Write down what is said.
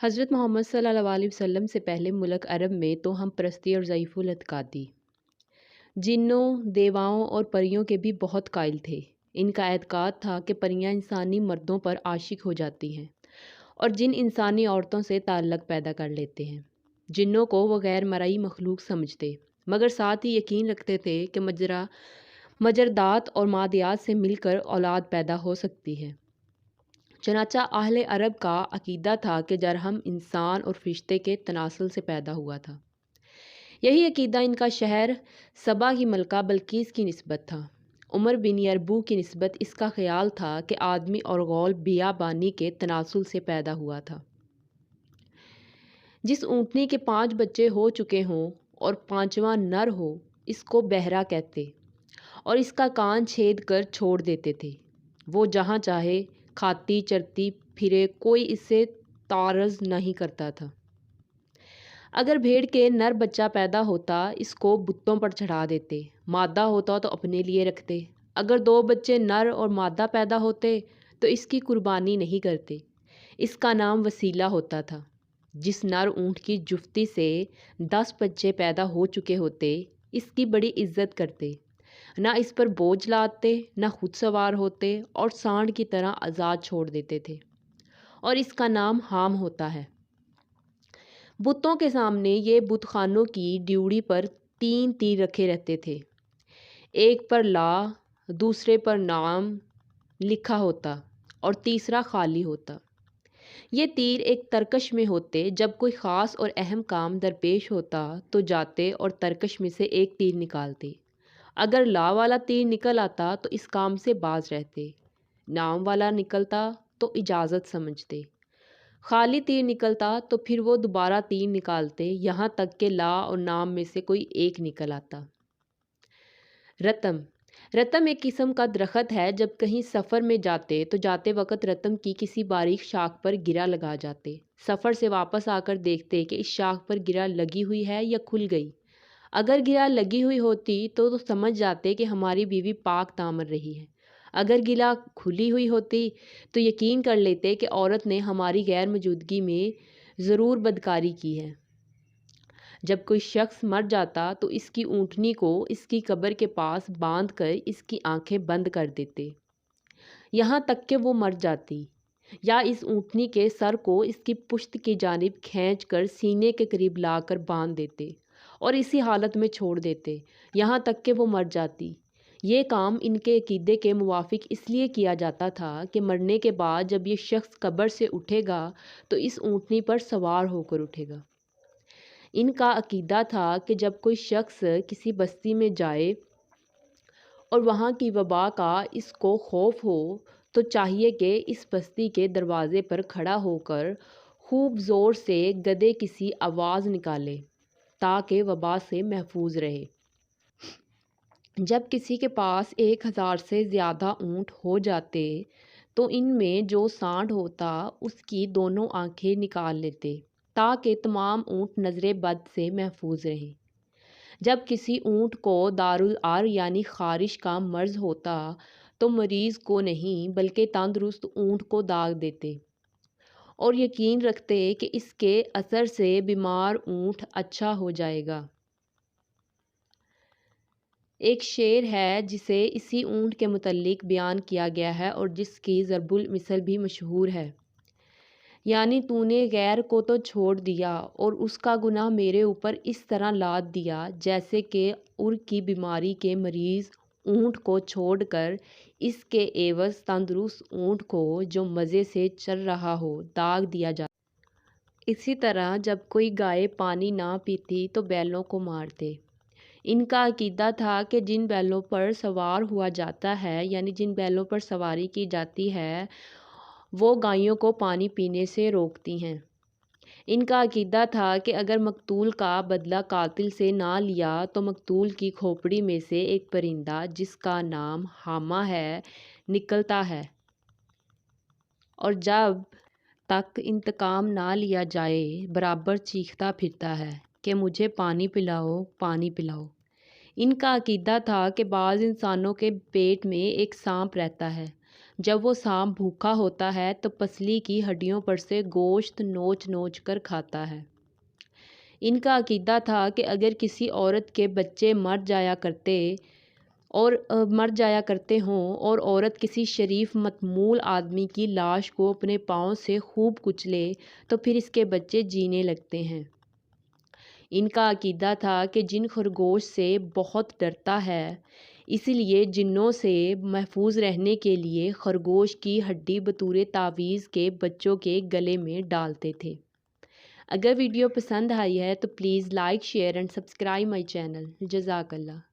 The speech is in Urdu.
حضرت محمد صلی اللہ علیہ وسلم سے پہلے ملک عرب میں تو ہم پرستی اور ضعیف الاعتقادی جنوں، دیواؤں اور پریوں کے بھی بہت قائل تھے۔ ان کا اعتقاد تھا کہ پریاں انسانی مردوں پر عاشق ہو جاتی ہیں اور جن انسانی عورتوں سے تعلق پیدا کر لیتے ہیں۔ جنوں کو وہ غیر مرئی مخلوق سمجھتے، مگر ساتھ ہی یقین رکھتے تھے کہ مجردات اور مادیات سے مل کر اولاد پیدا ہو سکتی ہے۔ چنانچہ اہل عرب کا عقیدہ تھا کہ جرہم انسان اور فرشتے کے تناسل سے پیدا ہوا تھا۔ یہی عقیدہ ان کا شہر سبا کی ملکہ بلقیس کی نسبت تھا۔ عمر بن یربوع کی نسبت اس کا خیال تھا کہ آدمی اور غول بیابانی کے تناسل سے پیدا ہوا تھا۔ جس اونٹنی کے 5 بچے ہو چکے ہوں اور 5واں نر ہو، اس کو بہرا کہتے اور اس کا کان چھید کر چھوڑ دیتے تھے۔ وہ جہاں چاہے کھاتی چرتی پھرے، کوئی اس سے تعرض نہیں کرتا تھا۔ اگر بھیڑ کے نر بچہ پیدا ہوتا، اس کو بتوں پر چڑھا دیتے، مادہ ہوتا تو اپنے لیے رکھتے۔ اگر 2 بچے نر اور مادہ پیدا ہوتے تو اس کی قربانی نہیں کرتے، اس کا نام وسیلہ ہوتا تھا۔ جس نر اونٹ کی جفتی سے 10 بچے پیدا ہو چکے ہوتے، اس کی بڑی عزت کرتے، نہ اس پر بوجھ لاتے، نہ خود سوار ہوتے اور سانڈ کی طرح آزاد چھوڑ دیتے تھے، اور اس کا نام حام ہوتا ہے۔ بتوں کے سامنے یہ بت خانوں کی ڈیوڑی پر 3 تیر رکھے رہتے تھے، ایک پر لا، دوسرے پر نام لکھا ہوتا اور تیسرا خالی ہوتا۔ یہ تیر ایک ترکش میں ہوتے، جب کوئی خاص اور اہم کام درپیش ہوتا تو جاتے اور ترکش میں سے ایک تیر نکالتے۔ اگر لا والا تیر نکل آتا تو اس کام سے باز رہتے، نام والا نکلتا تو اجازت سمجھتے، خالی تیر نکلتا تو پھر وہ دوبارہ تیر نکالتے، یہاں تک کہ لا اور نام میں سے کوئی ایک نکل آتا۔ رتم ایک قسم کا درخت ہے۔ جب کہیں سفر میں جاتے تو جاتے وقت رتم کی کسی باریک شاخ پر گرہ لگا جاتے، سفر سے واپس آ کر دیکھتے کہ اس شاخ پر گرہ لگی ہوئی ہے یا کھل گئی۔ اگر گرہ لگی ہوئی ہوتی تو سمجھ جاتے کہ ہماری بیوی پاک دامن رہی ہے، اگر گرہ کھلی ہوئی ہوتی تو یقین کر لیتے کہ عورت نے ہماری غیر موجودگی میں ضرور بدکاری کی ہے۔ جب کوئی شخص مر جاتا تو اس کی اونٹنی کو اس کی قبر کے پاس باندھ کر اس کی آنکھیں بند کر دیتے، یہاں تک کہ وہ مر جاتی، یا اس اونٹنی کے سر کو اس کی پشت کی جانب کھینچ کر سینے کے قریب لا کر باندھ دیتے اور اسی حالت میں چھوڑ دیتے، یہاں تک کہ وہ مر جاتی۔ یہ کام ان کے عقیدے کے موافق اس لیے کیا جاتا تھا کہ مرنے کے بعد جب یہ شخص قبر سے اٹھے گا تو اس اونٹنی پر سوار ہو کر اٹھے گا۔ ان کا عقیدہ تھا کہ جب کوئی شخص کسی بستی میں جائے اور وہاں کی وبا کا اس کو خوف ہو تو چاہیے کہ اس بستی کے دروازے پر کھڑا ہو کر خوب زور سے گدے کسی آواز نکالے تاکہ وبا سے محفوظ رہے۔ جب کسی کے پاس 1000 سے زیادہ اونٹ ہو جاتے تو ان میں جو سانڈ ہوتا اس کی دونوں آنکھیں نکال لیتے تاکہ تمام اونٹ نظر بد سے محفوظ رہیں۔ جب کسی اونٹ کو دارالعار یعنی خارش کا مرض ہوتا تو مریض کو نہیں بلکہ تندرست اونٹ کو داغ دیتے اور یقین رکھتے کہ اس کے اثر سے بیمار اونٹ اچھا ہو جائے گا۔ ایک شعر ہے جسے اسی اونٹ کے متعلق بیان کیا گیا ہے اور جس کی ضرب المثل بھی مشہور ہے، یعنی تو نے غیر کو تو چھوڑ دیا اور اس کا گناہ میرے اوپر اس طرح لاد دیا جیسے کہ عر کی بیماری کے مریض اونٹ کو چھوڑ کر اس کے عوض تندرست اونٹ کو جو مزے سے چل رہا ہو داغ دیا جاتا۔ اسی طرح جب کوئی گائے پانی نہ پیتی تو بیلوں کو مارتے۔ ان کا عقیدہ تھا کہ جن بیلوں پر سوار ہوا جاتا ہے، یعنی جن بیلوں پر سواری کی جاتی ہے، وہ گایوں کو پانی پینے سے روکتی ہیں۔ ان کا عقیدہ تھا کہ اگر مقتول کا بدلہ قاتل سے نہ لیا تو مقتول کی کھوپڑی میں سے ایک پرندہ جس کا نام حامہ ہے نکلتا ہے، اور جب تک انتقام نہ لیا جائے برابر چیختا پھرتا ہے کہ مجھے پانی پلاؤ، پانی پلاؤ۔ ان کا عقیدہ تھا کہ بعض انسانوں کے پیٹ میں ایک سانپ رہتا ہے جب وہ سانپ بھوکا ہوتا ہے تو پسلی کی ہڈیوں پر سے گوشت نوچ نوچ کر کھاتا ہے۔ ان کا عقیدہ تھا کہ اگر کسی عورت کے بچے مر جایا کرتے ہوں اور عورت کسی شریف متمول آدمی کی لاش کو اپنے پاؤں سے خوب کچلے تو پھر اس کے بچے جینے لگتے ہیں۔ ان کا عقیدہ تھا کہ جن خرگوش سے بہت ڈرتا ہے، اسی لیے جنوں سے محفوظ رہنے کے لیے خرگوش کی ہڈی بطور تعویذ کے بچوں کے گلے میں ڈالتے تھے۔ اگر ویڈیو پسند آئی ہے تو please like, share and subscribe my channel. جزاک اللہ۔